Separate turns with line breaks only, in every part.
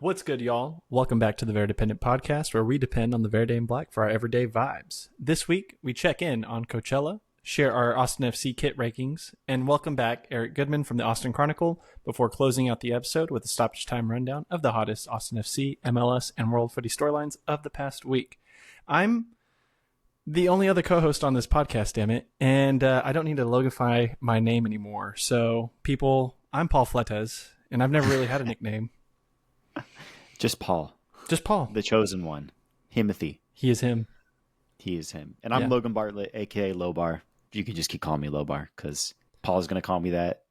What's good, y'all? Welcome back to the Verdependent podcast, where we depend on the Verde Black for our everyday vibes. This week, we check in on Coachella, share our Austin FC kit rankings, and welcome back Eric Goodman from the Austin Chronicle before closing out the episode with a stoppage time rundown of the hottest Austin FC, MLS, and World Footy storylines of the past week. I'm the only other co-host on this podcast, damn it, and I don't need to logify my name anymore. So, people, I'm Paul Fletes, and I've never really had a nickname.
Just Paul.
Just Paul.
The chosen one. Himothy.
He is him.
He is him. And I'm Logan Bartlett, a.k.a. Lobar. You can just keep calling me Lobar because Paul's going to call me that.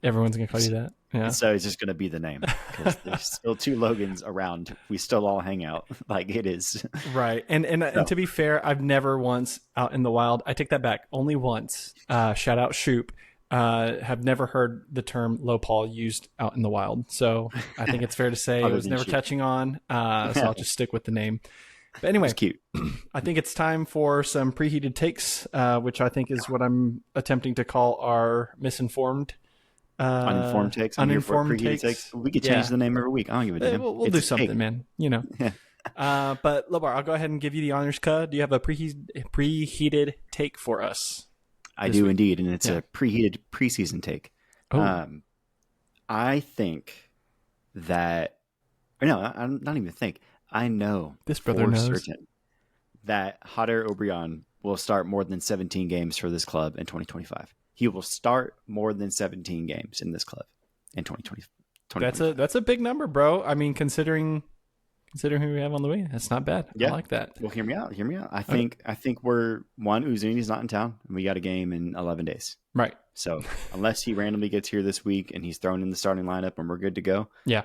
Everyone's going to call you that. Yeah.
So it's just going to be the name because there's still two Logans around. We still all hang out like it is.
Right. And to be fair, I've never once out in the wild. I take that back. Only once. Shout out Shoop. Have never heard the term low Paul used out in the wild. So I think it's fair to say it was never catching on. So I'll just stick with the name. But anyway,
cute.
I think it's time for some preheated takes, which I think is what I'm attempting to call our misinformed
uninformed takes.
Uninformed takes.
We could change the name every week. I don't give a damn.
We'll do something, man. You know. But Lobar, I'll go ahead and give you the honors, Do you have a preheated take for us?
I do indeed, and it's a preheated preseason take.
Oh.
I think that, or no, I'm not even think. I know
this brother knows
certain that Jader Obrian will start more than 17 games for this club in 2025. He will start more than 17 games in this club in 2020.
That's a big number, bro. I mean, considering who we have on the way, that's not bad.
Yeah.
I like that.
Well, hear me out. I think we're Uzuni's not in town, and we got a game in 11 days.
Right.
So unless he randomly gets here this week and he's thrown in the starting lineup and we're good to go.
Yeah.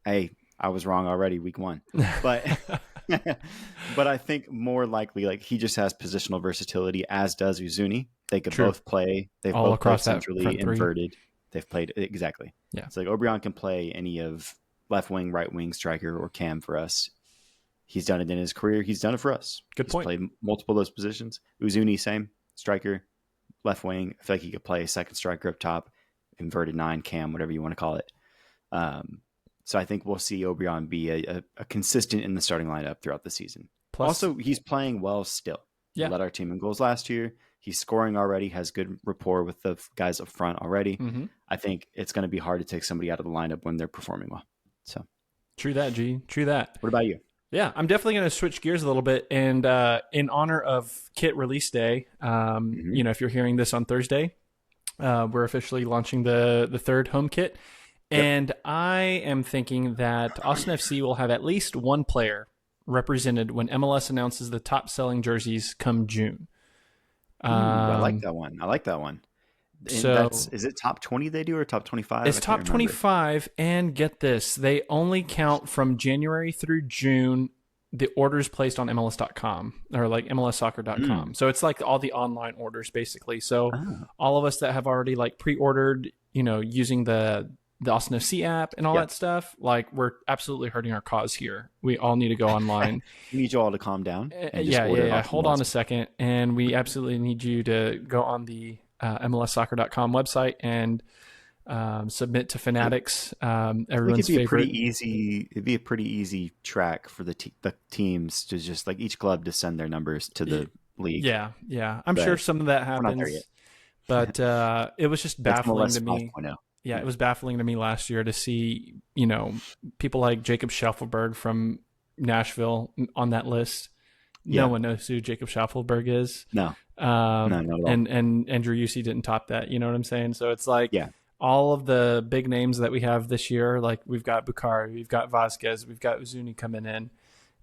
Hey, I was wrong already week one, but but I think more likely like he just has positional versatility, as does Uzuni. They could both play. They've
all
both
across
played
that
centrally inverted. They've played exactly.
Yeah.
It's like Obrian can play any of left wing, right wing, striker, or cam for us. He's done it in his career. He's done it for us.
Good point.
He's played multiple of those positions. Uzuni, same striker, left wing. I feel like he could play a second striker up top, inverted 9, cam, whatever you want to call it. So I think we'll see Obrian be a consistent in the starting lineup throughout the season. Plus, also, he's playing well still. Yeah. He led our team in goals last year. He's scoring already, has good rapport with the guys up front already. Mm-hmm. I think it's going to be hard to take somebody out of the lineup when they're performing well. So
true that, G. True that.
What about you?
Yeah, I'm definitely going to switch gears a little bit. And in honor of kit release day, you know, if you're hearing this on Thursday, we're officially launching the third home kit. Yep. And I am thinking that Austin FC will have at least one player represented when MLS announces the top selling jerseys come June.
I like that one.
So
is it top 20 they do or top 25?
It's top 25. And get this, they only count from January through June the orders placed on MLS.com or like MLSsoccer.com. So it's like all the online orders basically. So all of us that have already like pre-ordered, you know, using the Austin FC app and all that stuff, like we're absolutely hurting our cause here. We all need to go online.
We need you all to calm down.
Yeah. Hold on a second. And we absolutely need you to go on the MLSsoccer.com website and submit to Fanatics. Everyone's favorite.
It'd be a pretty easy track for the teams to just like each club to send their numbers to the league.
Yeah. I'm sure some of that happens, but it was just baffling to me.
5.0.
Yeah, it was baffling to me last year to see, you know, people like Jacob Schaffelberg from Nashville on that list. No one knows who Jacob Schaffelberg is.
No, not at all.
And Andrew Yusey didn't top that. You know what I'm saying? So it's like all of the big names that we have this year, like we've got Bukhari, we've got Vasquez, we've got Uzuni coming in.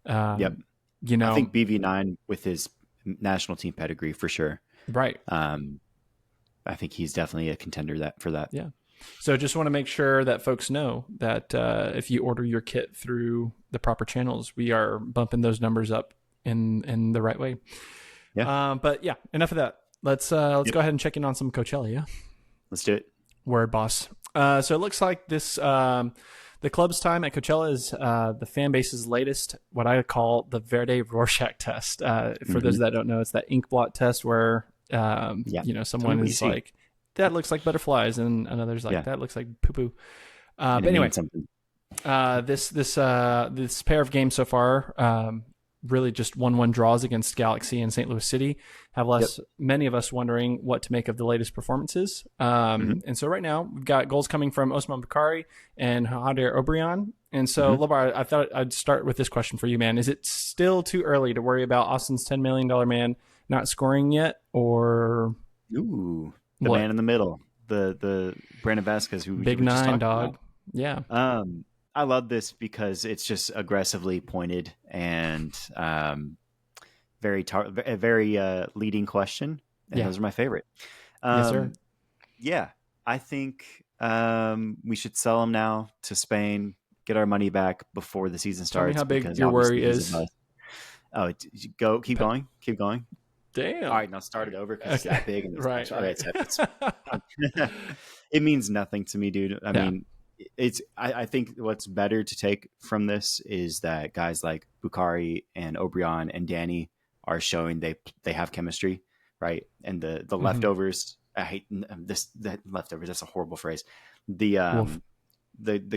You know,
I think BV9 with his national team pedigree for sure.
Right.
I think he's definitely a contender for that.
Yeah. So just want to make sure that folks know that if you order your kit through the proper channels, we are bumping those numbers up in the right way.
Yeah.
But yeah, enough of that. Let's go ahead and check in on some Coachella. Yeah.
Let's do it.
Word, boss. So it looks like this the club's time at Coachella is the fan base's latest, what I call the Verde Rorschach test. For those that don't know, it's that ink blot test where you know, someone is like, that looks like butterflies, and another's like, that looks like poo-poo. But anyway, This pair of games so far, really just 1-1 draws against Galaxy and St. Louis City have left many of us wondering what to make of the latest performances. And so right now we've got goals coming from Osman Bukhari and Jader Obrian. And so Lobar, I thought I'd start with this question for you, man. Is it still too early to worry about Austin's $10 million man not scoring yet, or
the man in the middle, the Brandon Vasquez, who
Big Nine dog? About. Yeah.
I love this because it's just aggressively pointed and very leading question. And those are my favorite.
Yes, sir.
Yeah, I think we should sell him now to Spain, get our money back before the season starts.
Tell me how big your worry is.
Keep going.
Damn.
All right, now start it over because it's that big. And
right.
It means nothing to me, dude. I mean, I think what's better to take from this is that guys like Bukhari and Obrian and Danny are showing they have chemistry, right? And the leftovers, I hate that leftovers. That's a horrible phrase. The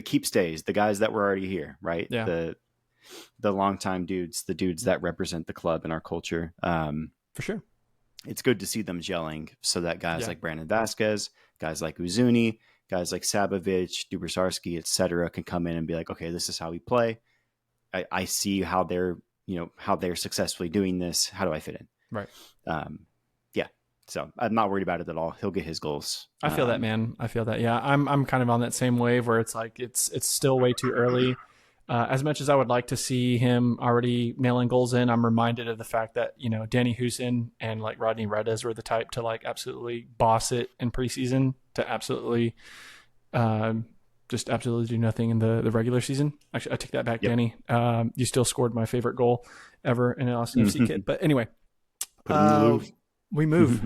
keep stays, the guys that were already here, right?
Yeah.
The longtime dudes, the dudes that represent the club and our culture.
For sure.
It's good to see them gelling so that guys like Brandon Vasquez, guys like Uzuni, guys like Sabovic, Dubrsarski, et cetera, can come in and be like, okay, this is how we play. I see how they're successfully doing this. How do I fit in?
Right.
So I'm not worried about it at all. He'll get his goals.
I feel that, man. I feel that. Yeah. I'm kind of on that same wave where it's like, it's still way too early. As much as I would like to see him already nailing goals in, I'm reminded of the fact that, Danny Houston and like Rodney Redes were the type to like absolutely boss it in preseason, to absolutely do nothing in the regular season. Actually, I take that back, Danny. You still scored my favorite goal ever in an Austin FC kit. But anyway, we move.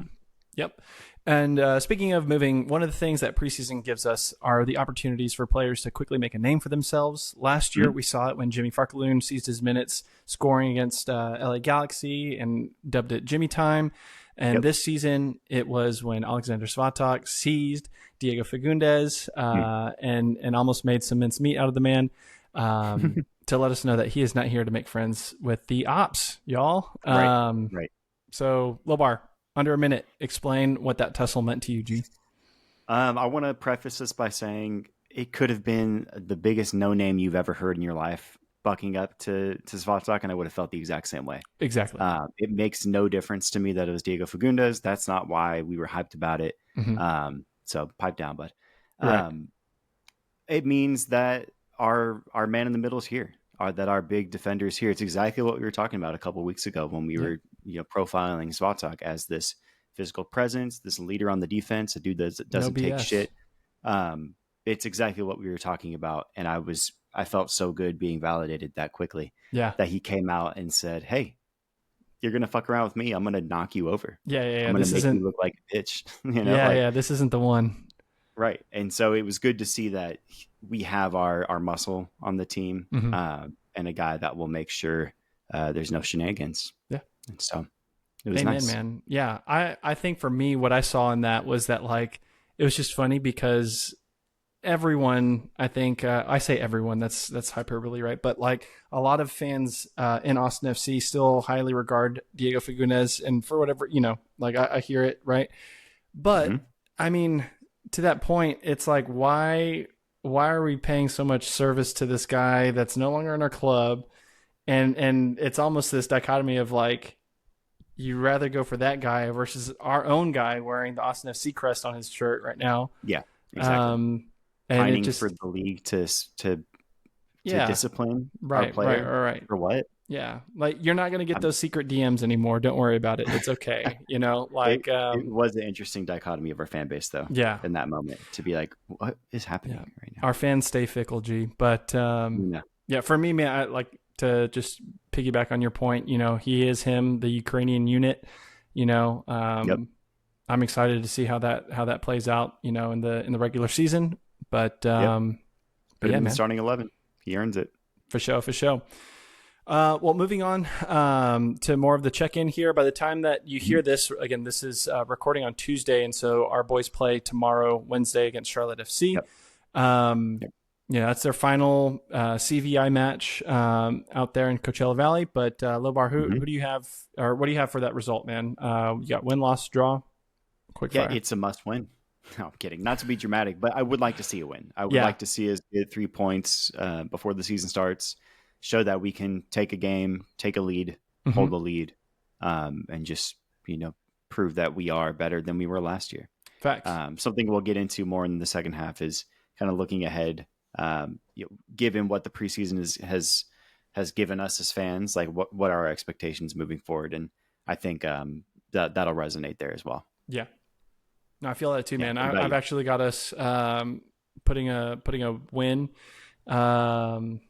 Yep. And speaking of moving, one of the things that preseason gives us are the opportunities for players to quickly make a name for themselves. Last year, we saw it when Jimmy Farkaloon seized his minutes scoring against LA Galaxy and dubbed it Jimmy Time. And this season, it was when Alexander Svatak seized Diego Fagundes and almost made some mincemeat out of the man to let us know that he is not here to make friends with the ops, y'all.
Right.
So, Lobar, under a minute, explain what that tussle meant to you, G.
I want to preface this by saying it could have been the biggest no-name you've ever heard in your life bucking up to Svatak, and I would have felt the exact same way.
Exactly.
It makes no difference to me that it was Diego Fagundes. That's not why we were hyped about it. So pipe down, bud. It means that our man in the middle is here. That our big defender is here. It's exactly what we were talking about a couple of weeks ago when we were profiling Svatak as this physical presence, this leader on the defense, a dude that doesn't take shit. It's exactly what we were talking about, and I felt so good being validated that quickly.
Yeah,
that he came out and said, "Hey, you're gonna fuck around with me. I'm gonna knock you over.
Yeah.
I'm gonna make you look like a bitch."
This isn't the one.
Right. And so it was good to see that we have our muscle on the team and a guy that will make sure there's no shenanigans.
Yeah.
And so it was
Amen,
nice.
Man. Yeah. I think for me, what I saw in that was that like, it was just funny because everyone, I think, I say everyone, that's hyperbole, right? But like a lot of fans in Austin FC still highly regard Diego Fagundes, and for whatever, like I hear it, right? But I mean, to that point, it's like, why are we paying so much service to this guy that's no longer in our club? And it's almost this dichotomy of like, you rather go for that guy versus our own guy wearing the Austin FC crest on his shirt right now.
Yeah, exactly.
And
pining
it just,
for the league to discipline our player.
Right.
For what?
Yeah, like you're not going to get those secret DMs anymore. Don't worry about it. It's okay. Like
it was an interesting dichotomy of our fan base, though.
Yeah,
in that moment, to be like, what is happening right now?
Our fans stay fickle, G. But for me, man, I like to just piggyback on your point. He is him, the Ukrainian unit. I'm excited to see how that plays out. In the regular season, but
the starting 11, he earns it
for sure. Well, moving on to more of the check-in here. By the time that you hear this, again, this is recording on Tuesday, and so our boys play tomorrow, Wednesday, against Charlotte FC. Yeah, that's their final CVI match out there in Coachella Valley. But Lobar,
Mm-hmm.
who do you have, or what do you have for that result, man? You got win, loss, draw, quick
Yeah,
fire.
it's a must win. No, I'm kidding. Not to be dramatic, but I would like to see a win. I would
Yeah.
like to see us get 3 points before the season starts, show that we can take a game, take a lead,
Hmm.
hold the lead, and just, prove that we are better than we were last year.
Facts.
Something we'll get into more in the second half is kind of looking ahead, given what the preseason has given us as fans, like what are our expectations moving forward. And I think that'll resonate there as well.
Yeah. No, I feel that too,
Yeah.
man.
What about
I've
you?
actually got us putting a win um,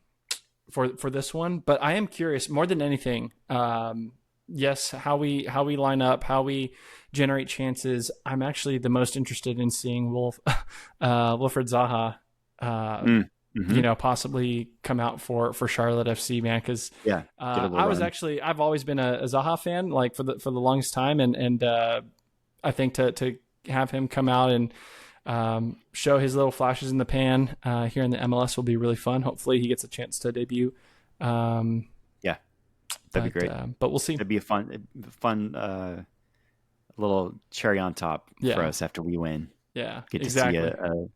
for this one, but I am curious more than anything. Yes, how we line up, how we generate chances. I'm actually the most interested in seeing Wilfred Zaha, uh,
Mm-hmm.
possibly come out for Charlotte FC, man. Because
Yeah, get a little run.
I've always been a Zaha fan, like for the longest time, and I think to have him come out and show his little flashes in the pan here in the MLS will be really fun. Hopefully, he gets a chance to debut.
Yeah, that'd be great.
But we'll see.
It'd be a fun little cherry on top for
Yeah.
us after we win.
Yeah,
Get to see
exactly.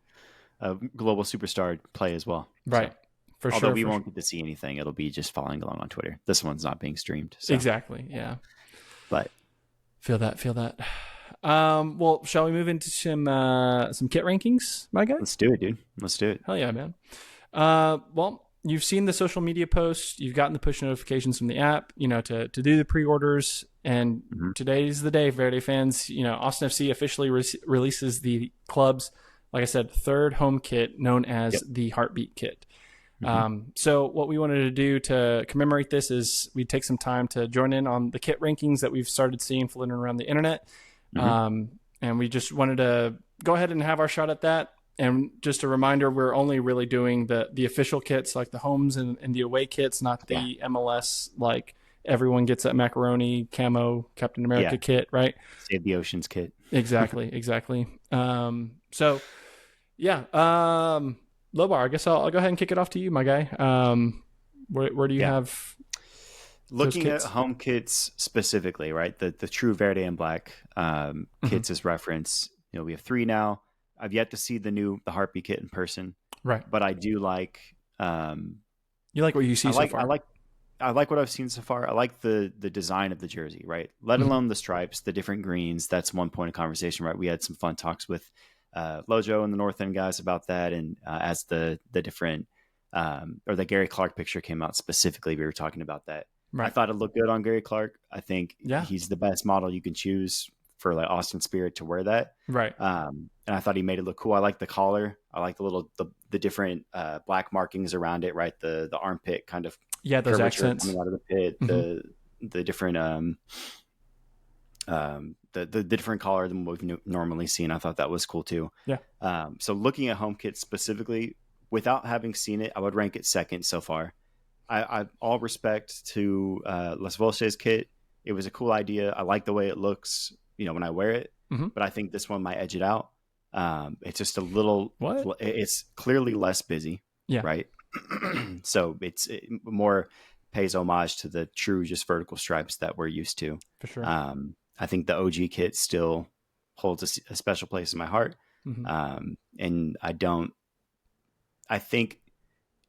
a global superstar play as well.
Right.
So,
For
although
sure.
we
For
won't
sure.
get to see anything, it'll be just following along on Twitter. This one's not being streamed. So,
Exactly. Yeah.
but
Feel that. Feel that. Well, shall we move into some kit rankings, my guy?
let's do it, dude. Let's do it.
Hell yeah, man. Well, you've seen the social media posts, you've gotten the push notifications from the app, to do the pre-orders, and
Mm-hmm.
today's the day, Verde fans. Austin FC officially releases the club's, like I said, third home kit known as
Yep.
the Heartbeat Kit.
Mm-hmm.
So what we wanted to do to commemorate this is we take some time to join in on the kit rankings that we've started seeing floating around the internet.
Mm-hmm.
And we just wanted to go ahead and have our shot at that. And just a reminder, we're only really doing the official kits, like the homes and the away kits, not the MLS, like everyone gets that macaroni camo Captain America kit, right?
Save the Oceans kit.
Exactly. So yeah, Lobar, I guess I'll go ahead and kick it off to you, my guy. Where do you have
Looking at
kits?
home kits specifically, right? The true Verde and Black kits as reference. We have 3 now. I've yet to see the Heartbeat kit in person,
Right.
but I do like.
You like what you see so far?
I like what I've seen so far. I like the design of the jersey, right? Let alone the stripes, the different greens. That's one point of conversation, right? We had some fun talks with Lucho and the North End guys about that, and as the different or the Gary Clark picture came out specifically, we were talking about that.
Right.
I thought it looked good on Gary Clark. I think
Yeah.
he's the best model you can choose for like Austin Spirit to wear that.
Right.
And I thought he made it look cool. I like the collar. I like the different black markings around it, right? The armpit kind of
Those accents
coming out of the pit, the different the different collar than what we've normally seen. I thought that was cool too.
Yeah.
So looking at home kits specifically, without having seen it, I would rank it second so far. I all respect to Les Volches kit. It was a cool idea. I like the way it looks, when I wear it, but I think this one might edge it out. It's just a little, it's clearly less busy.
Yeah.
Right. So it more pays homage to the true just vertical stripes that we're used to.
For sure.
I think the OG kit still holds a special place in my heart. And I think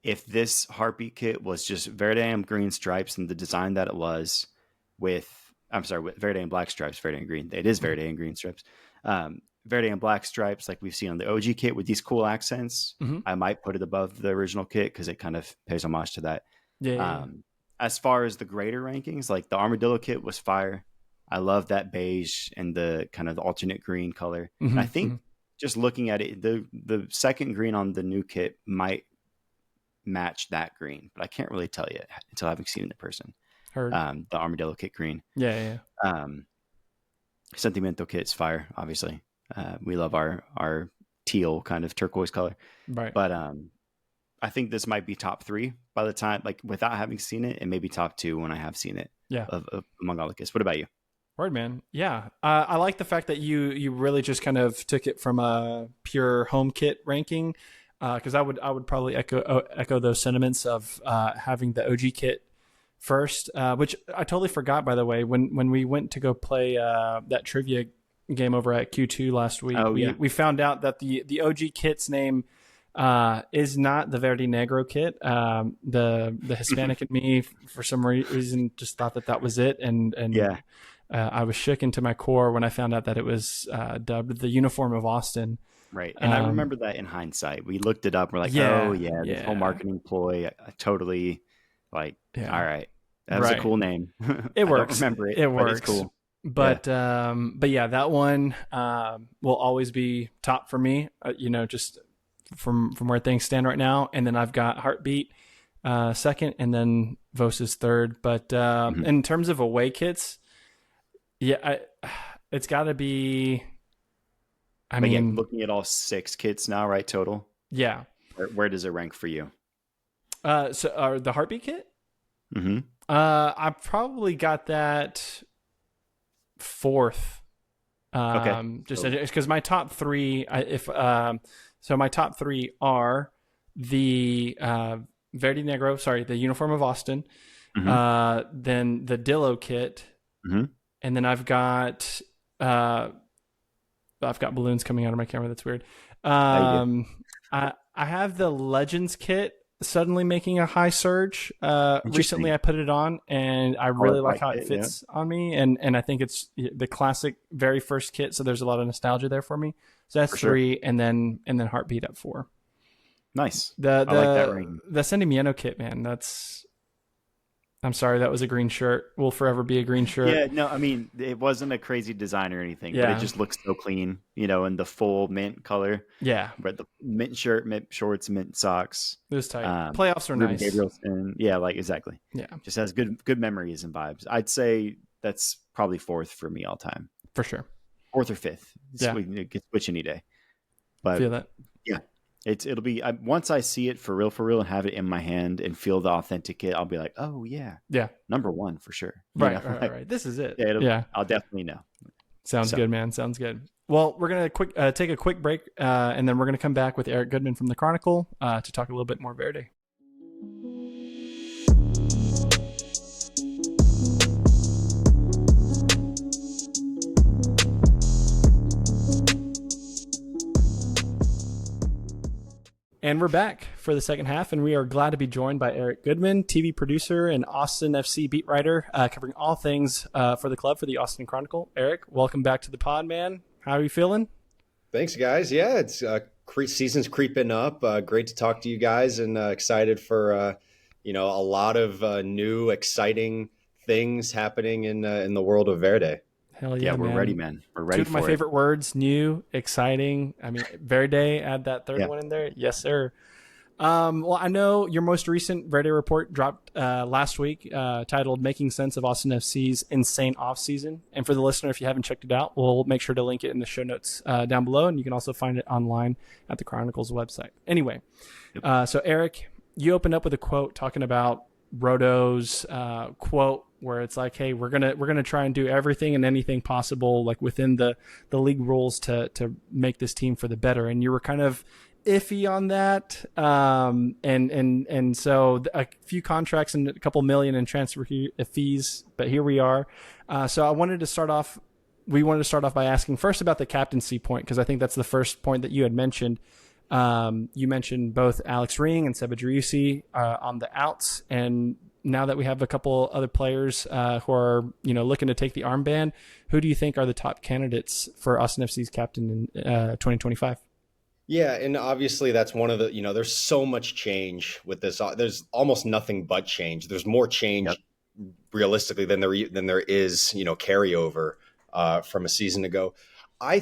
if this Heartbeat kit was just Verde and green stripes and the design that it was with Verde and black stripes, Verde and green. It is Verde and green stripes. Verde and black stripes like we've seen on the OG kit with these cool accents. I might put it above the original kit because it kind of pays homage to that.
Yeah.
As far as the greater rankings, like the Armadillo kit was fire. I love that beige and the kind of the alternate green color. And I think just looking at it, the second green on the new kit might match that green, but I can't really tell yet until having seen it in person.
Heard.
The Armadillo kit green.
Yeah.
Sentimiento kit's fire, obviously. We love our teal kind of turquoise color.
Right.
But I think this might be top 3 by the time, like without having seen it, and maybe top 2 when I have seen it.
Yeah.
Of among all the kits. What about you?
Word, man. Yeah. I like the fact that you really just kind of took it from a pure home kit ranking. because I would probably echo those sentiments of having the OG kit first, which I totally forgot, by the way, when we went to go play that trivia game over at Q2 last week. We found out that the OG kit's name is not the Verde Negro kit. The Hispanic in me, for some reason, just thought that was it, and I was shook into my core when I found out that it was dubbed the uniform of Austin.
Right. And I remember that in hindsight. We looked it up. We're like, this whole marketing ploy, I totally all right. That was a cool name.
It works.
I don't remember it.
It works.
But it's cool.
But that one will always be top for me, just from where things stand right now. And then I've got Heartbeat second, and then Vos is third. But in terms of away kits, it's got to be. I mean,
looking at all 6 kits now, right? Total.
Yeah.
Where does it rank for you?
So the Heartbeat kit?
Mm-hmm.
I probably got that 4th. Just because my top 3, my top 3 are the Verde Negro, the uniform of Austin, then the Dillo kit, and then I've got balloons coming out of my camera. That's weird. I have the Legends kit suddenly making a high surge. Recently I put it on, and I really like how it fits on me. And I think it's the classic very first kit. So there's a lot of nostalgia there for me. So that's 3, and then Heartbeat at 4.
Nice. I like that rating.
The Sentimiento kit, man. I'm sorry, that was a green shirt. Will forever be a green shirt.
Yeah, no, I mean, it wasn't a crazy design or anything, but it just looks so clean, in the full mint color.
Yeah.
But the mint shirt, mint shorts, mint socks.
It was tight. Playoffs are nice.
Gabrielson, exactly.
Yeah.
Just has good memories and vibes. I'd say that's probably 4th for me all time.
For sure.
4th or 5th. It could switch any day. But
feel that.
Yeah. It'll be once I see it for real and have it in my hand and feel the authentic kit, I'll be like, oh yeah, number 1 for sure.
Right. This is it.
I'll definitely know.
Sounds good, man. Sounds good. Well, we're gonna take a quick break, and then we're gonna come back with Eric Goodman from the Chronicle to talk a little bit more Verde. And we're back for the second half, and we are glad to be joined by Eric Goodman, TV producer and Austin FC beat writer, covering all things for the club for the Austin Chronicle. Eric, welcome back to the pod, man. How are you feeling?
Thanks, guys. Yeah, it's season's creeping up. Great to talk to you guys, and excited for a lot of new, exciting things happening in the world of Verde.
Hell yeah,
we're ready, man. We're ready.
2 of my favorite words: new, exciting. I mean, Verde. Add that third one in there. Yes, sir. Well, I know your most recent Verde report dropped last week, titled "Making Sense of Austin FC's Insane Offseason." And for the listener, if you haven't checked it out, we'll make sure to link it in the show notes down below, and you can also find it online at the Chronicle's website. Anyway, so Eric, you opened up with a quote talking about Roto's quote, where it's like, hey, we're gonna try and do everything and anything possible, like within the league rules, to make this team for the better. And you were kind of iffy on that, and so a few contracts and a couple million in transfer fees, but here we are. So we wanted to start off by asking first about the captaincy point, because I think that's the first point that you had mentioned. You mentioned both Alex Ring and Seba Driussi on the outs, and now that we have a couple other players who are looking to take the armband, who do you think are the top candidates for Austin FC's captain in 2025?
Yeah, and obviously that's one of the, there's so much change with this. There's almost nothing but change. There's more change realistically than there is, carryover from a season ago. I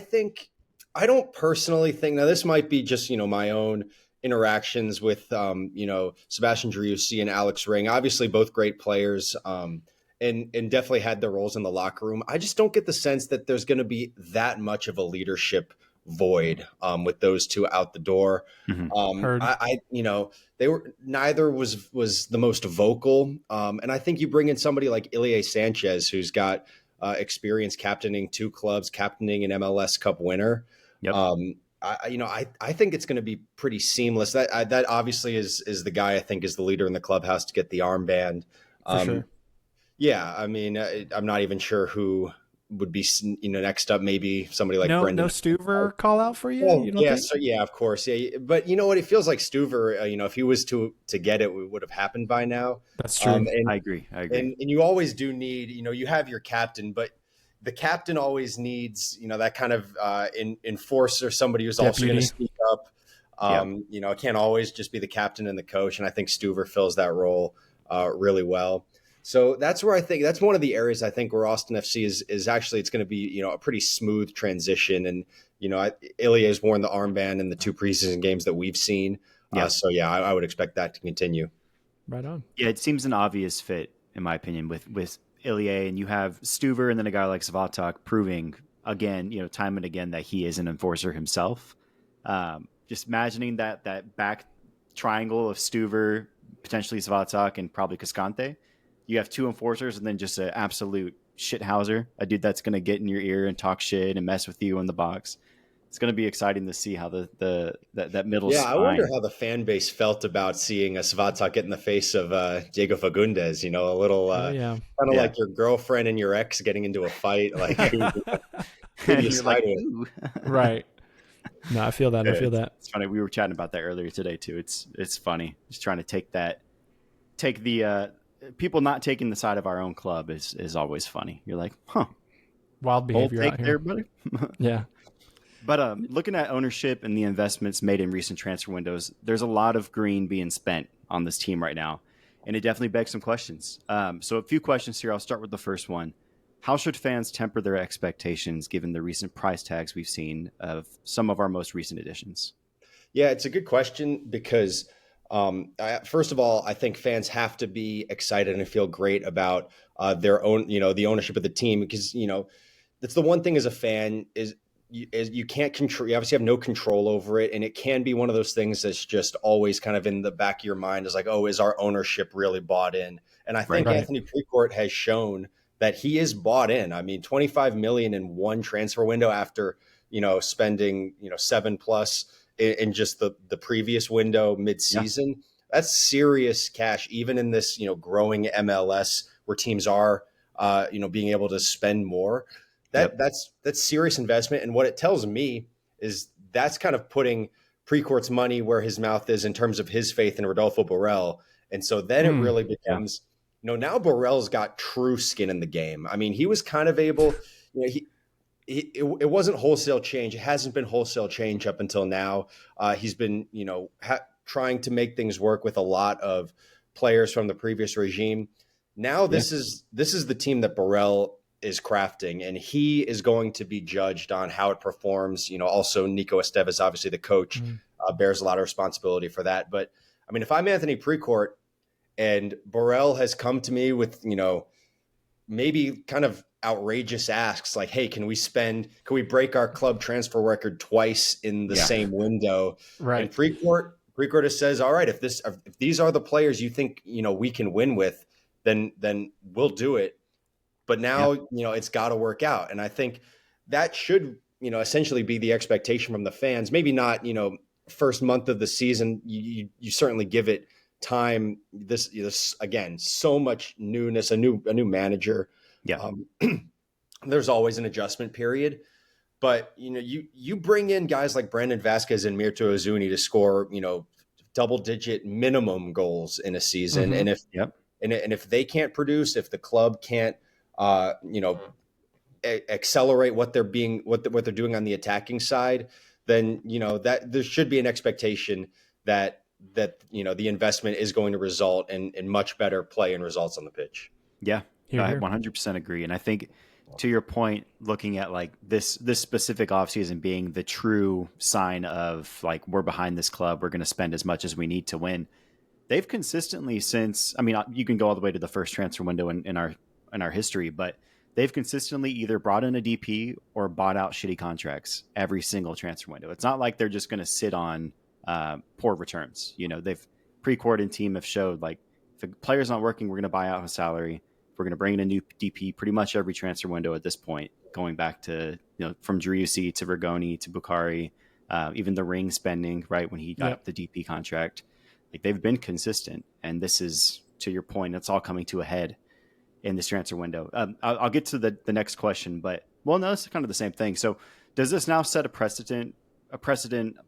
don't personally think, now this might be just, my own interactions with, Sebastian Driussi and Alex Ring, obviously both great players, and definitely had their roles in the locker room. I just don't get the sense that there's going to be that much of a leadership void with those two out the door. Neither was the most vocal. And I think you bring in somebody like Ilie Sanchez, who's got experience captaining 2 clubs, captaining an MLS Cup winner. I think it's going to be pretty seamless. That obviously is the guy I think is the leader in the clubhouse to get the armband.
For sure.
Yeah, I mean, I'm not even sure who would be, next up. Maybe somebody like
No
Brendan.
Stuver call out for you.
Oh,
You don't
yeah,
think?
so yeah, of course, yeah. But you know what? It feels like Stuver. If he was to get it, it would have happened by now.
That's true.
I agree.
And you always do need, you have your captain, but the captain always needs, that kind of enforcer, somebody who's also going to speak up. It can't always just be the captain and the coach. And I think Stuver fills that role really well. So that's where I think that's one of the areas I think where Austin FC is actually, it's going to be, a pretty smooth transition. And, Ilya has worn the armband in the 2 preseason games that we've seen. So yeah, I would expect that to continue.
Right on.
Yeah, it seems an obvious fit, in my opinion, with Ilya, and you have Stuver and then a guy like Svatak proving again, time and again that he is an enforcer himself. Just imagining that back triangle of Stuver, potentially Svatak, and probably Cascante. You have 2 enforcers and then just an absolute shithouser, a dude that's going to get in your ear and talk shit and mess with you in the box. It's going to be exciting to see how that middle spine.
I wonder how the fan base felt about seeing a Svatak get in the face of Diego Fagundes, a little kind of like your girlfriend and your ex getting into a fight. Like, who do you side with?
Right. No, I feel that.
Yeah,
I feel that.
It's funny. We were chatting about that earlier today too. It's funny. Just trying to take the people not taking the side of our own club is always funny. You're like,
wild behavior out here,
there, buddy.
Yeah.
But looking at ownership and the investments made in recent transfer windows, there's a lot of green being spent on this team right now, and it definitely begs some questions. So a few questions here. I'll start with the first one. How should fans temper their expectations given the recent price tags we've seen of some of our most recent additions?
Yeah, it's a good question because first of all, I think fans have to be excited and feel great about their own, the ownership of the team, because, that's the one thing as a fan is you can't control. You obviously have no control over it, and it can be one of those things that's just always kind of in the back of your mind. Is like, oh, is our ownership really bought in? And I think Anthony Precourt has shown that he is bought in. I mean, 25 million in one transfer window after spending 7+ in just the previous window mid-season. Yeah. That's serious cash, even in this growing MLS where teams are being able to spend more. That's serious investment. And what it tells me is that's kind of putting Precourt's money where his mouth is in terms of his faith in Rodolfo Borrell. And so then it really becomes, now Borrell's got true skin in the game. I mean, he was kind of able, it wasn't wholesale change. It hasn't been wholesale change up until now. He's been, trying to make things work with a lot of players from the previous regime. Now this is the team that Borrell is crafting, and he is going to be judged on how it performs. Also Nico Estevez, obviously the coach, bears a lot of responsibility for that. But I mean, if I'm Anthony Precourt and Borrell has come to me with, maybe kind of outrageous asks like, hey, can we break our club transfer record twice in the same window?
Right.
And Precourt says, all right, if these are the players you think, we can win with, then we'll do it. But now, it's got to work out. And I think that should, essentially be the expectation from the fans. Maybe not, first month of the season. You certainly give it time. This again, so much newness, a new manager.
Yeah.
There's always an adjustment period. But, you bring in guys like Brandon Vasquez and Mirto Ozuni to score, double-digit minimum goals in a season. And if they can't produce, if the club can't, accelerate what they're doing on the attacking side, then that there should be an expectation that the investment is going to result in much better play and results on the pitch.
Yeah, I 100% agree. And I think to your point, looking at like this specific offseason being the true sign of like, we're behind this club, we're going to spend as much as we need to win. They've consistently since, I mean, you can go all the way to the first transfer window in our history, but they've consistently either brought in a DP or bought out shitty contracts every single transfer window. It's not like they're just going to sit on poor returns. Precourt and team have showed like, if a player's not working, we're going to buy out his salary. We're going to bring in a new DP pretty much every transfer window at this point, going back to, from Driussi to Vergoni to Bukhari even the ring spending, right, when he got the DP contract. Like, they've been consistent, and this is, to your point, it's all coming to a head in this transfer window. I'll get to the next question, but well, no, it's kind of the same thing. So does this now set a precedent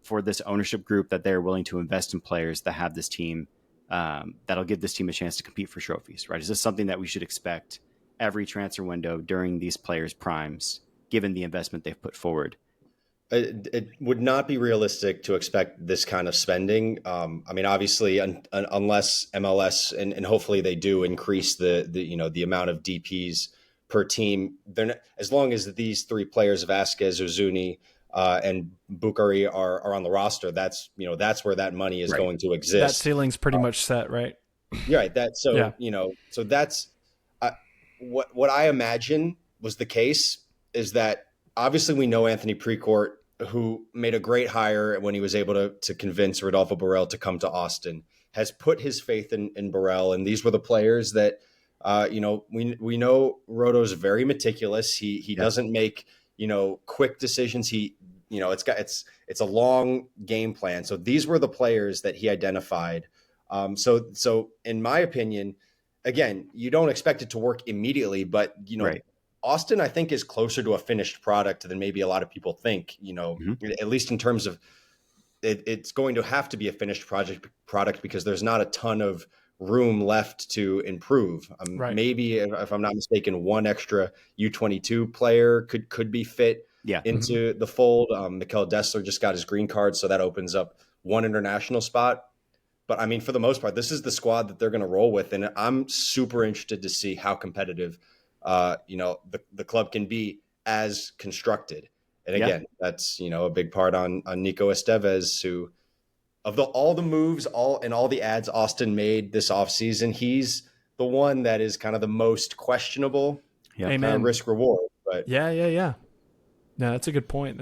for this ownership group that they're willing to invest in players that have this team, that'll give this team a chance to compete for trophies, right? Is this something that we should expect every transfer window during these players' primes, given the investment they've put forward?
It would not be realistic to expect this kind of spending. I mean, obviously, unless MLS and hopefully they do increase the amount of DPs per team. They're not, as long as these three players, Vasquez, Ozuni, and Bukhari are on the roster. That's where that money is going to exist.
That ceiling's pretty much set, right?
Yeah, right. So that's what I imagine was the case. Is that obviously we know Anthony Precourt, who made a great hire when he was able to convince Rodolfo Borrell to come to Austin, has put his faith in Borrell. And these were the players that, we know Roto's very meticulous. He doesn't make, quick decisions. It's a long game plan. So these were the players that he identified. So in my opinion, again, you don't expect it to work immediately, but, Austin, I think, is closer to a finished product than maybe a lot of people think, at least in terms of it's going to have to be a finished product because there's not a ton of room left to improve. Maybe, if I'm not mistaken, one extra U22 player could be fit into the fold. Mikel Desler just got his green card, so that opens up one international spot. But I mean, for the most part, this is the squad that they're going to roll with. And I'm super interested to see how competitive the club can be as constructed. And again, that's, a big part on Nico Estevez, who of all the moves, all the ads Austin made this offseason, he's the one that is kind of the most questionable risk reward. But
yeah. No, that's a good point.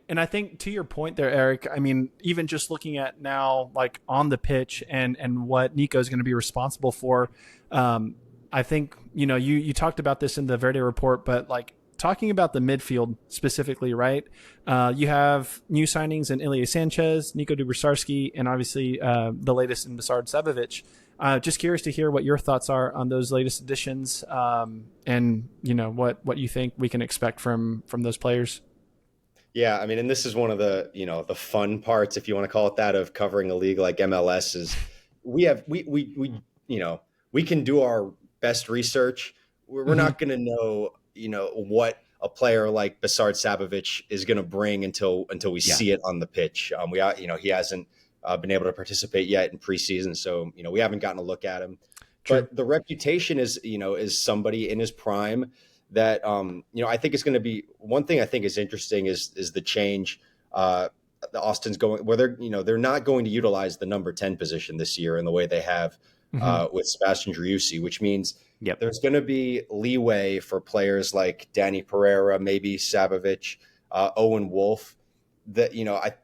And I think to your point there, Eric, I mean, even just looking at now, like on the pitch and what Nico is going to be responsible for, I think, you talked about this in the Verde report, but like talking about the midfield specifically, right? You have new signings in Ilya Sanchez, Nico Dubrsarski, and obviously the latest in Besard Sabovic. Just curious to hear what your thoughts are on those latest additions, and what you think we can expect from those players.
Yeah, I mean, and this is one of the the fun parts, if you want to call it that, of covering a league like MLS is we can do our best research. We're not going to know what a player like Besard Sabovic is going to bring until we see it on the pitch. He hasn't been able to participate yet in preseason, so we haven't gotten a look at him. True. But the reputation is somebody in his prime that I think is going to be one thing. I think is interesting is the change. The Austin's going where they're not going to utilize the number 10 position this year in the way they have with Sebastian Driussi, which means there's going to be leeway for players like Danny Pereira, maybe Sabovic, Owen Wolf. That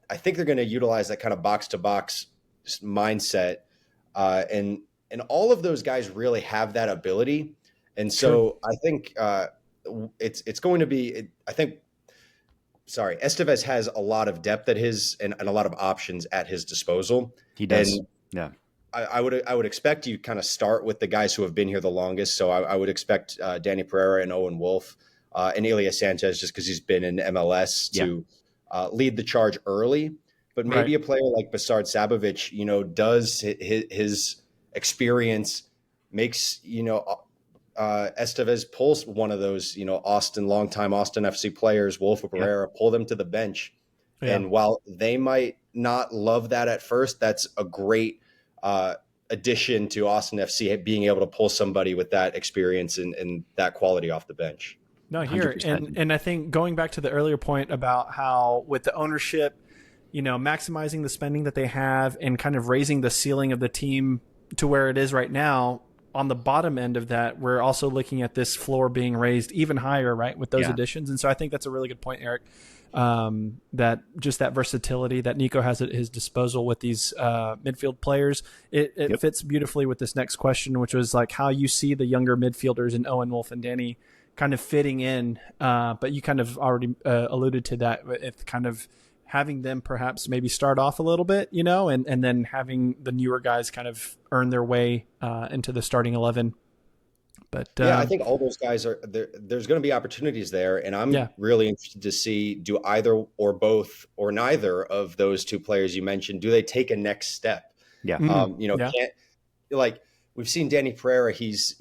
I think they're going to utilize that kind of box to box mindset, and all of those guys really have that ability, and so I think it's going to be. Estevez has a lot of depth at his and a lot of options at his disposal.
He does,
I would expect you kind of start with the guys who have been here the longest. So I would expect Danny Pereira and Owen Wolf and Ilya Sanchez, just because he's been in MLS to lead the charge early. But maybe a player like Besard Sabovic, does his experience makes Estevez pulls one of those longtime Austin FC players, Wolf or Pereira, pull them to the bench. Yeah. And while they might not love that at first, that's a great addition to Austin FC, being able to pull somebody with that experience and that quality off the bench.
No, here. And I think going back to the earlier point about how with the ownership, maximizing the spending that they have and kind of raising the ceiling of the team to where it is right now, on the bottom end of that, we're also looking at this floor being raised even higher, right, with those additions. And so I think that's a really good point, Eric, that just that versatility that Nico has at his disposal with these midfield players, it fits beautifully with this next question, which was like how you see the younger midfielders in Owen Wolf and Danny kind of fitting in. But you kind of already alluded to that. It's kind of having them perhaps maybe start off a little bit, and then having the newer guys kind of earn their way into the starting 11. But
I think all those guys are there. There's going to be opportunities there, and I'm really interested to see, do either or both or neither of those two players you mentioned, do they take a next step?
Yeah.
Can't, like we've seen Danny Pereira. He's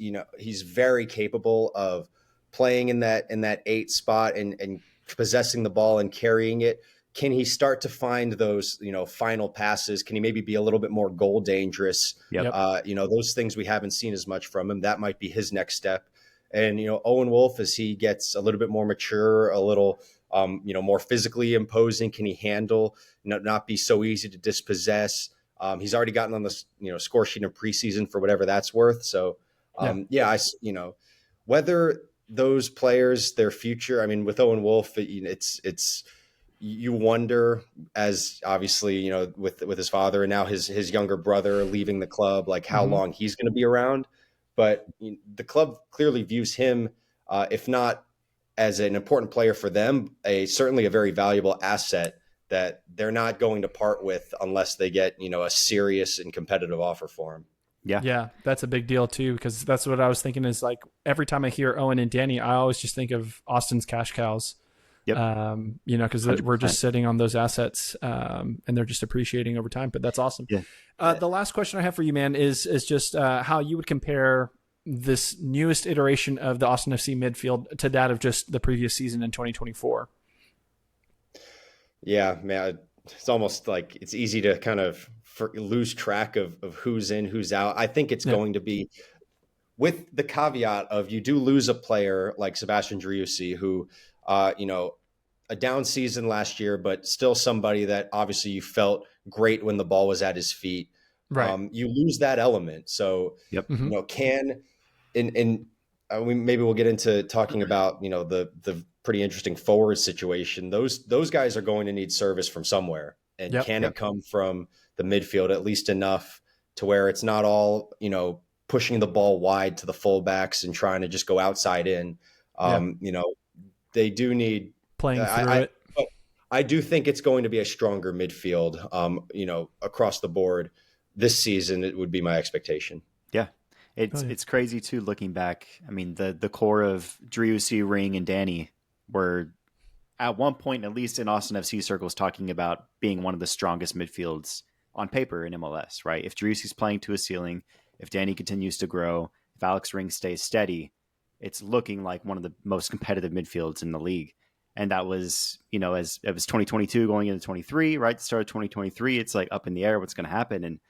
very capable of playing in that 8 spot and possessing the ball and carrying it. Can he start to find those, final passes? Can he maybe be a little bit more goal dangerous?
Yep.
Those things we haven't seen as much from him. That might be his next step. And, Owen Wolff, as he gets a little bit more mature, a little, more physically imposing, can he handle, not be so easy to dispossess? He's already gotten on the, score sheet in preseason for whatever that's worth. So, whether those players, their future, I mean, with Owen Wolff, it's, you wonder, as obviously, with his father and now his younger brother leaving the club, like how long he's going to be around. But the club clearly views him, if not as an important player for them, certainly a very valuable asset that they're not going to part with unless they get, a serious and competitive offer for him.
Yeah, that's a big deal too, because that's what I was thinking is like every time I hear Owen and Danny, I always just think of Austin's cash cows.
Yep.
Because we're just sitting on those assets and they're just appreciating over time. But that's awesome.
Yeah.
The last question I have for you, man, is just how you would compare this newest iteration of the Austin FC midfield to that of just the previous season in 2024.
Yeah, man, it's almost like it's easy to kind of lose track of who's in, who's out. I think it's going to be, with the caveat of you do lose a player like Sebastian Driussi, who, a down season last year, but still somebody that obviously you felt great when the ball was at his feet.
Right.
You lose that element. So, maybe we'll get into talking about, the pretty interesting forward situation. Those guys are going to need service from somewhere. And can it come from the midfield, at least enough to where it's not all, pushing the ball wide to the fullbacks and trying to just go outside in. They do need
playing through it.
But I do think it's going to be a stronger midfield, across the board this season. It would be my expectation.
Yeah. It's crazy too, looking back. I mean, the core of Driussi, Ring, and Danny were at one point, at least in Austin FC circles, talking about being one of the strongest midfields on paper in MLS, right? If Driussi's playing to a ceiling, if Danny continues to grow, if Alex Ring stays steady, it's looking like one of the most competitive midfields in the league. And that was, as it was 2022 going into 23, right? The start of 2023, it's like up in the air what's going to happen and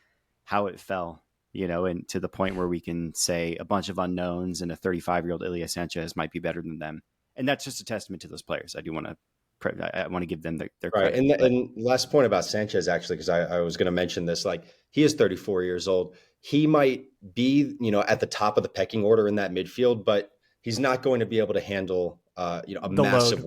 how it fell, and to the point where we can say a bunch of unknowns and a 35-year-old Ilya Sanchez might be better than them. And that's just a testament to those players. I want to give them their
right.
credit.
And last point about Sanchez, actually, because I was going to mention this, like he is 34 years old. He might be, at the top of the pecking order in that midfield, but he's not going to be able to handle, a massive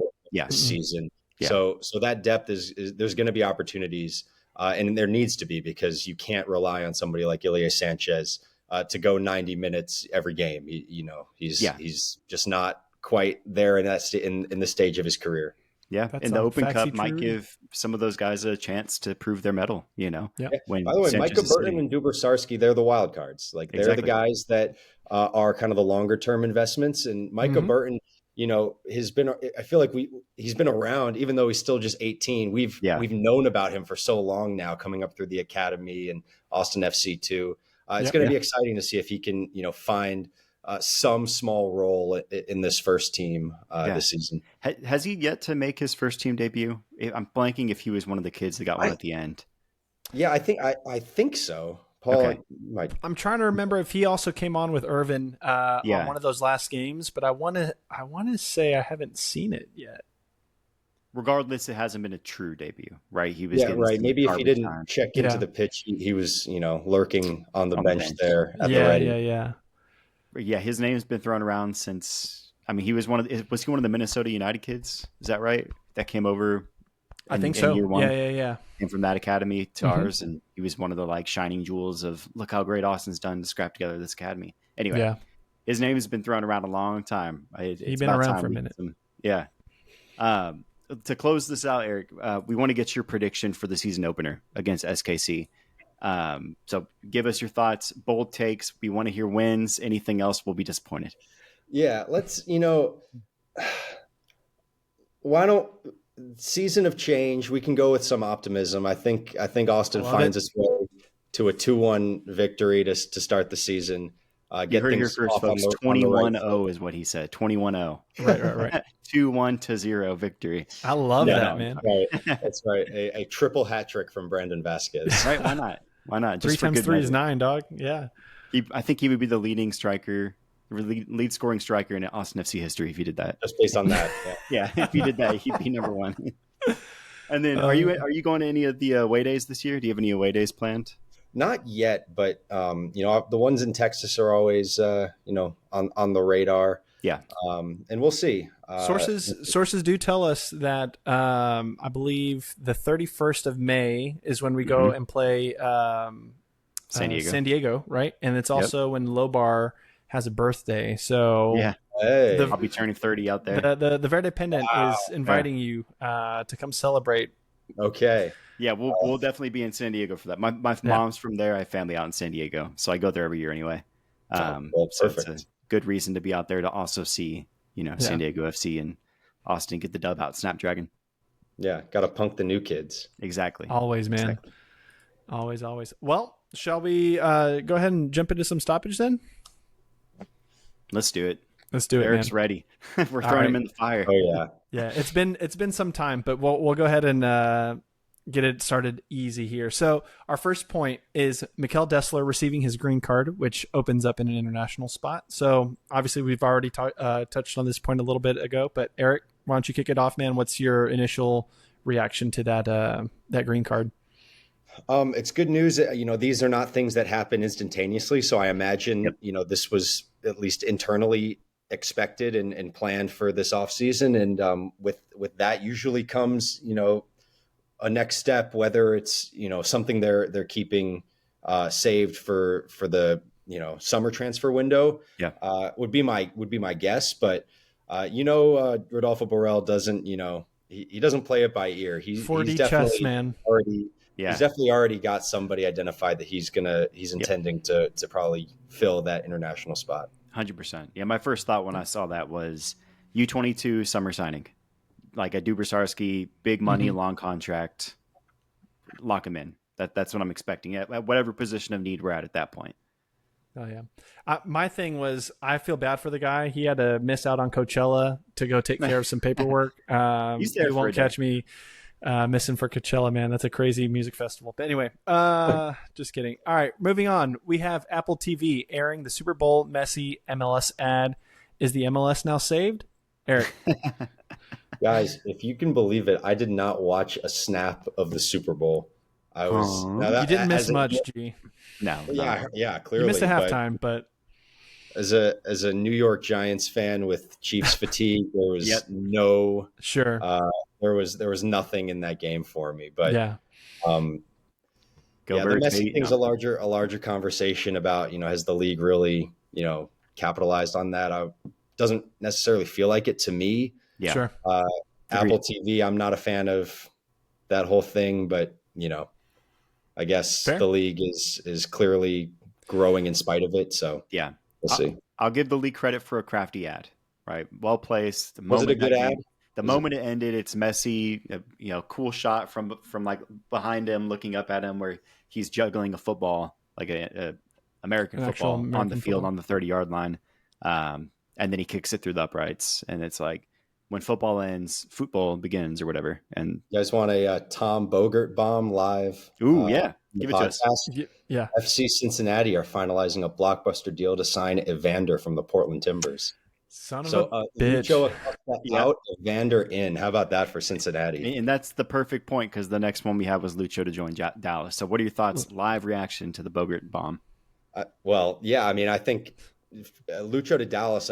season. Yeah. So that depth is there's going to be opportunities, and there needs to be, because you can't rely on somebody like Ilya Sanchez to go 90 minutes every game. He's just not quite there in that in the stage of his career.
Yeah, and the Open Cup might give some of those guys a chance to prove their mettle,
Yeah. By the way, Micah Burton and Duber Sarski, they're the wild cards. Like they're the guys that are kind of the longer term investments. And Micah Burton, has been, I feel like he's been around, even though he's still just 18. We've known about him for so long now, coming up through the academy and Austin FC too. It's going to be exciting to see if he can, find some small role in this first team this season.
Has he yet to make his first team debut? I'm blanking if he was one of the kids that got one at the end.
Yeah, I think so. Paul,
I'm trying to remember if he also came on with Irvin on one of those last games, but I want to say I haven't seen it yet.
Regardless, it hasn't been a true debut, right? He was
right. Maybe if he didn't check into the pitch, he was lurking on the bench there. At the ready.
Yeah, his name's been thrown around since. I mean, was he one of the Minnesota United kids? Is that right? That came over.
I think so.
Year one.
Yeah.
Came from that academy to ours, and he was one of the shining jewels of look how great Austin's done to scrap together this academy. Anyway, his name has been thrown around a long time.
He's been around for a minute.
Yeah. to close this out, Eric, we want to get your prediction for the season opener against SKC. So give us your thoughts, bold takes. We want to hear wins. Anything else, we'll be disappointed.
Yeah, let's, why don't season of change? We can go with some optimism. I think Austin finds its way to a 2-1 victory to start the season.
You heard it here first, folks. 21-0 is what he said. 21-0.
Right.
2-1-0 victory.
I love that, man.
Right. That's right. A triple hat trick from Brandon Vasquez.
Right? Why not? Why not?
Just 3 times 3 is 9, dog. Yeah.
I think he would be the lead scoring striker in Austin FC history if he did that.
Just based on that.
Yeah. If he did that, he'd be number one. And then, are you going to any of the away days this year? Do you have any away days planned?
Not yet, but the ones in Texas are always on the radar.
Yeah,
and we'll see.
Sources do tell us that I believe the 31st of May is when we go and play
San
Diego, right? And it's also when Lobar has a birthday. So
yeah, I'll be turning 30 out there.
The Verdependent is inviting you to come celebrate.
Okay.
Yeah, we'll definitely be in San Diego for that. My mom's from there. I have family out in San Diego, so I go there every year anyway. So it's a good reason to be out there to also see, San Diego FC and Austin get the dub out Snapdragon.
Yeah, got to punk the new kids.
Exactly.
Always, man. Exactly. Always. Well, shall we go ahead and jump into some stoppage then?
Let's do it.
Eric's
ready. We're throwing him in the fire.
Oh yeah.
Yeah, it's been some time, but we'll go ahead and get it started easy here. So our first point is Mikel Desler receiving his green card, which opens up in an international spot. So obviously we've already touched on this point a little bit ago, but Eric, why don't you kick it off, man? What's your initial reaction to that green card?
It's good news. These are not things that happen instantaneously. So I imagine, this was at least internally expected and planned for this offseason. And with that usually comes, a next step, whether it's, something they're keeping saved for the, summer transfer window, would be my guess. But, Rodolfo Borrell doesn't, he doesn't play it by ear. He's definitely chess, man. He's definitely already got somebody identified that he's intending to probably fill that international spot.
100%. Yeah. My first thought when I saw that was U22 summer signing. Like a Dubrsarski, big money, long contract, lock him in. That's what I'm expecting at whatever position of need we're at that point.
Oh yeah. My thing was, I feel bad for the guy. He had to miss out on Coachella to go take care of some paperwork.
He's there.
You won't catch me missing for Coachella, man. That's a crazy music festival. But anyway, just kidding. All right, moving on. We have Apple TV airing the Super Bowl Messi MLS ad. Is the MLS now saved? Eric.
Guys, if you can believe it, I did not watch a snap of the Super Bowl.
You didn't miss much, G.
No.
Yeah, clearly.
You missed a halftime, but
as a New York Giants fan with Chiefs fatigue, there was there was nothing in that game for me. But the Messi thing's a larger conversation about, has the league really, capitalized on that? Doesn't necessarily feel like it to me.
Yeah.
Sure.
Apple TV, I'm not a fan of that whole thing, but I guess the league is clearly growing in spite of it. So
yeah,
we'll see.
I'll give the league credit for a crafty ad, right? Well placed.
Was it a good ad?
The moment it ended, it's Messi, cool shot from like behind him, looking up at him where he's juggling a football, like a American football on the field on the 30-yard line. And then he kicks it through the uprights, and it's like, when football ends, football begins, or whatever. And
you guys want a Tom Bogert bomb live?
Ooh, yeah. Give it to us.
Yeah. FC Cincinnati are finalizing a blockbuster deal to sign Evander from the Portland Timbers.
Son of a bitch.
Lucho out, Evander in. How about that for Cincinnati?
And that's the perfect point, because the next one we have was Lucho to join Dallas. So what are your thoughts, live reaction to the Bogert bomb?
I think Lucho to Dallas,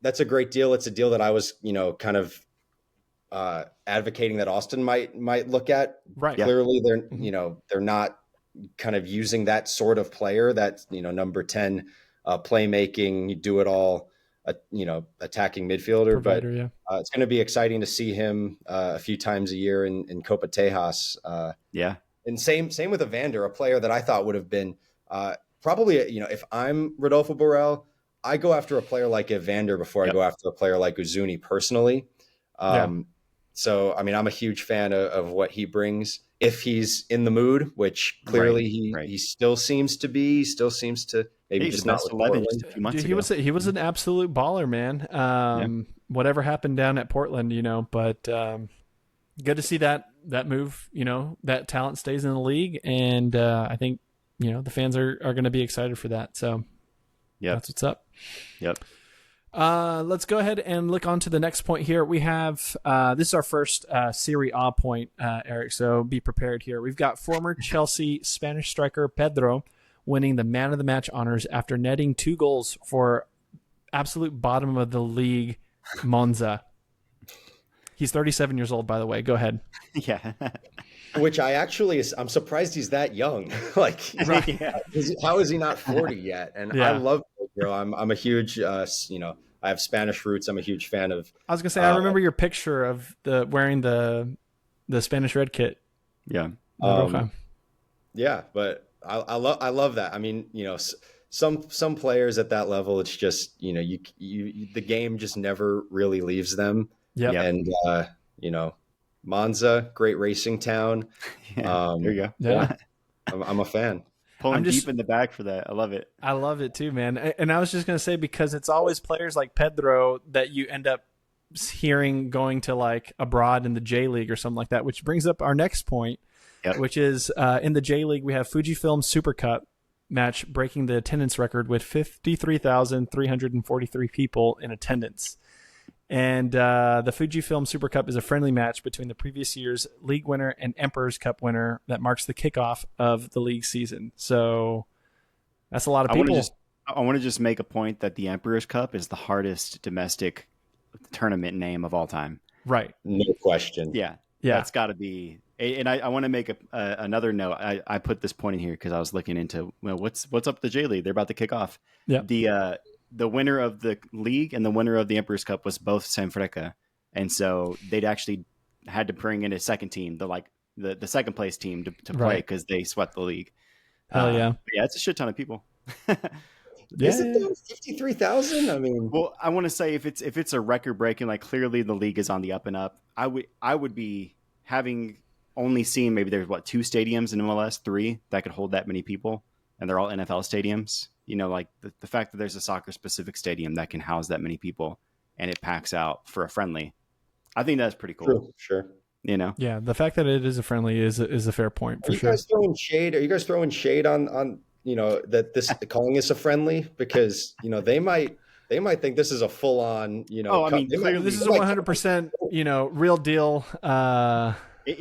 that's a great deal. It's a deal that I was, kind of advocating that Austin might look at.
Right.
Clearly, they're not kind of using that sort of player. That number 10 playmaking, you do it all. attacking midfielder.
Provider,
but
yeah.
it's going to be exciting to see him a few times a year in Copa Tejas.
Yeah.
And same with Evander, a player that I thought would have been probably, if I'm Rodolfo Borrell, I go after a player like Evander before I go after a player like Uzuni personally. So, I mean, I'm a huge fan of what he brings if he's in the mood, which clearly he still seems to be. He still seems to maybe just not with
11 just a few months ago.
He was an absolute baller, man. Whatever happened down at Portland, but good to see that move. That talent stays in the league, and I think the fans are going to be excited for that. So that's what's up.
Yep.
Let's go ahead and look on to the next point here. We have this is our first Serie A point, Eric, so be prepared here. We've got former Chelsea Spanish striker Pedro winning the man of the match honors after netting 2 goals for absolute bottom of the league Monza. He's 37 years old, by the way. Go ahead.
Yeah.
Which I'm surprised he's that young. How is he not 40 yet? And I love Pedro. I'm a huge, I have Spanish roots. I'm a huge fan of.
I was gonna say, I remember your picture of wearing the Spanish red kit.
Yeah.
Yeah, but I love that. I mean, some players at that level, it's just the game just never really leaves them.
Yeah.
And Monza, great racing town.
There you go.
Yeah.
I'm a fan.
Pulling deep in the bag for that. I love it.
I love it too, man. And I was just going to say, because it's always players like Pedro that you end up hearing going to like abroad in the J League or something like that, which brings up our next point, which is in the J League, we have Fujifilm Super Cup match breaking the attendance record with 53,343 people in attendance. And the Fujifilm Super Cup is a friendly match between the previous year's league winner and Emperor's Cup winner that marks the kickoff of the league season. So that's a lot of people.
I want to just make a point that the Emperor's Cup is the hardest domestic tournament name of all time.
Right.
No question.
Yeah. That's got to be. And I want to make another note. I put this point in here because I was looking into what's up with the J League. They're about to kick off.
Yeah.
The winner of the league and the winner of the Emperor's Cup was both Sanfrecce. And so they'd actually had to bring in a second team, the second place team to play because they swept the league.
Hell yeah.
Yeah, it's a shit ton of people.
Is it 53,000? I mean,
well, I want to say if it's a record breaking, like clearly the league is on the up and up. I would be having only seen maybe there's 2 stadiums in MLS, 3 that could hold that many people, and they're all NFL stadiums. Like the fact that there's a soccer specific stadium that can house that many people and it packs out for a friendly. I think that's pretty cool.
True, sure.
Yeah, the fact that it is a friendly is a fair point for sure.
Are you guys throwing shade on that this calling this a friendly? Because they might think this is a full on
clearly this is a 100% real deal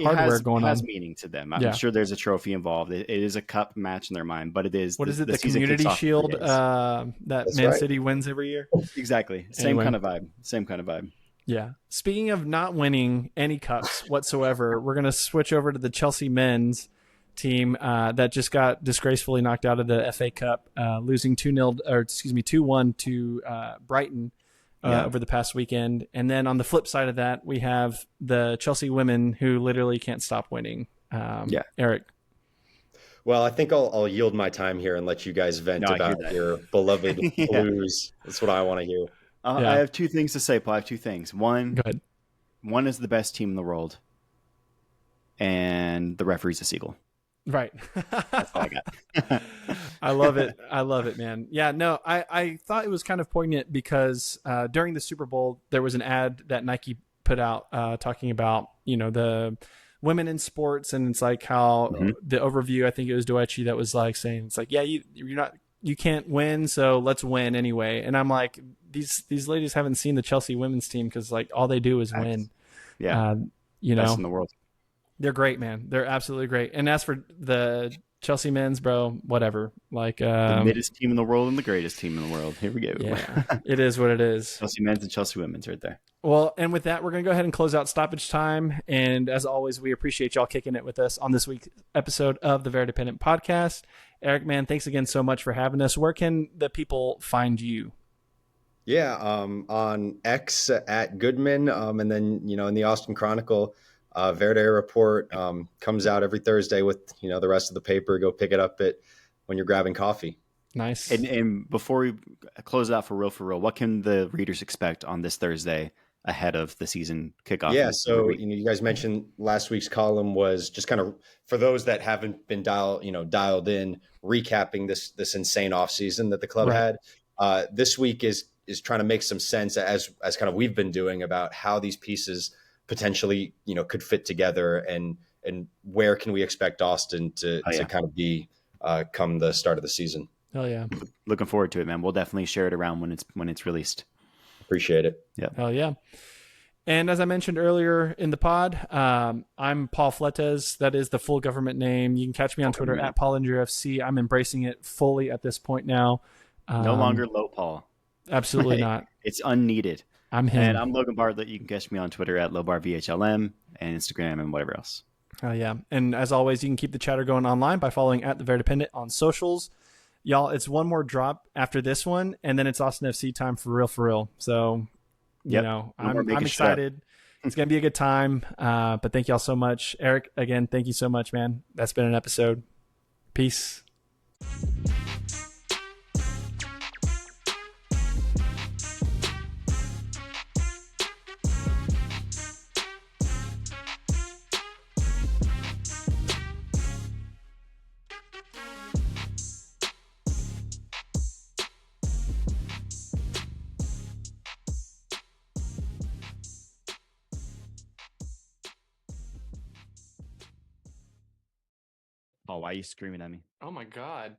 hardware going on.
It has meaning to them. I'm sure there's a trophy involved. It is a cup match in their mind, but it is.
What is it? The Community Shield that Man City wins every year.
Exactly. Same kind of vibe.
Yeah. Speaking of not winning any cups whatsoever, we're going to switch over to the Chelsea men's team that just got disgracefully knocked out of the FA Cup, losing 2-1 to Brighton. Over the past weekend. And then on the flip side of that, we have the Chelsea women who literally can't stop winning. Eric.
Well, I think I'll yield my time here and let you guys vent about your beloved Blues. That's what I want to hear.
I have 2 things to say, Paul. I have 2 things. One,
go ahead.
One is the best team in the world, and the referee's a seagull.
Right.
That's all I got.
I love it, man. Yeah, no, I thought it was kind of poignant because during the Super Bowl, there was an ad that Nike put out talking about, the women in sports. And it's like how the overview, I think it was Doechi that was like saying, it's like, yeah, you can't win. So let's win anyway. And I'm like, these ladies haven't seen the Chelsea women's team because like all they do is win.
Yeah. Best in the world.
They're great, man. They're absolutely great. And as for the Chelsea men's, bro, whatever. Like
the middest team in the world and the greatest team in the world. Here we go.
Yeah, it is what it is.
Chelsea men's and Chelsea women's right there.
Well, and with that, we're going to go ahead and close out stoppage time. And as always, we appreciate y'all kicking it with us on this week's episode of the Verdependent podcast. Eric, man, thanks again so much for having us. Where can the people find you?
Yeah, on X at Goodman, and then in the Austin Chronicle, Verde Report comes out every Thursday with the rest of the paper. Go pick it up at when you're grabbing coffee.
Nice.
And before we close it out for real, what can the readers expect on this Thursday ahead of the season kickoff?
Yeah, so you guys mentioned last week's column was just kind of for those that haven't been dialed in, recapping this insane offseason that the club
Right.
had. This week is trying to make some sense as kind of we've been doing about how these pieces potentially could fit together and where can we expect Austin to kind of be come the start of the season.
Oh yeah.
Looking forward to it, man. We'll definitely share it around when it's released.
Appreciate it.
Yeah.
Hell yeah. And as I mentioned earlier in the pod, I'm Paul Fletes. That is the full government name. You can catch me on Twitter at Paul and UFC. I'm embracing it fully at this point now.
No longer low Paul.
Absolutely not.
It's unneeded.
I'm him.
And I'm Logan Bartlett. You can catch me on Twitter at LobarVHLM and Instagram and whatever else.
Oh yeah. And as always, you can keep the chatter going online by following at the Verdependent on socials. Y'all, it's one more drop after this one, and then it's Austin FC time for real. So, I'm excited. It's going to be a good time. But thank y'all so much. Eric, again, thank you so much, man. That's been an episode. Peace.
Paul, why are you screaming at me?
Oh my God.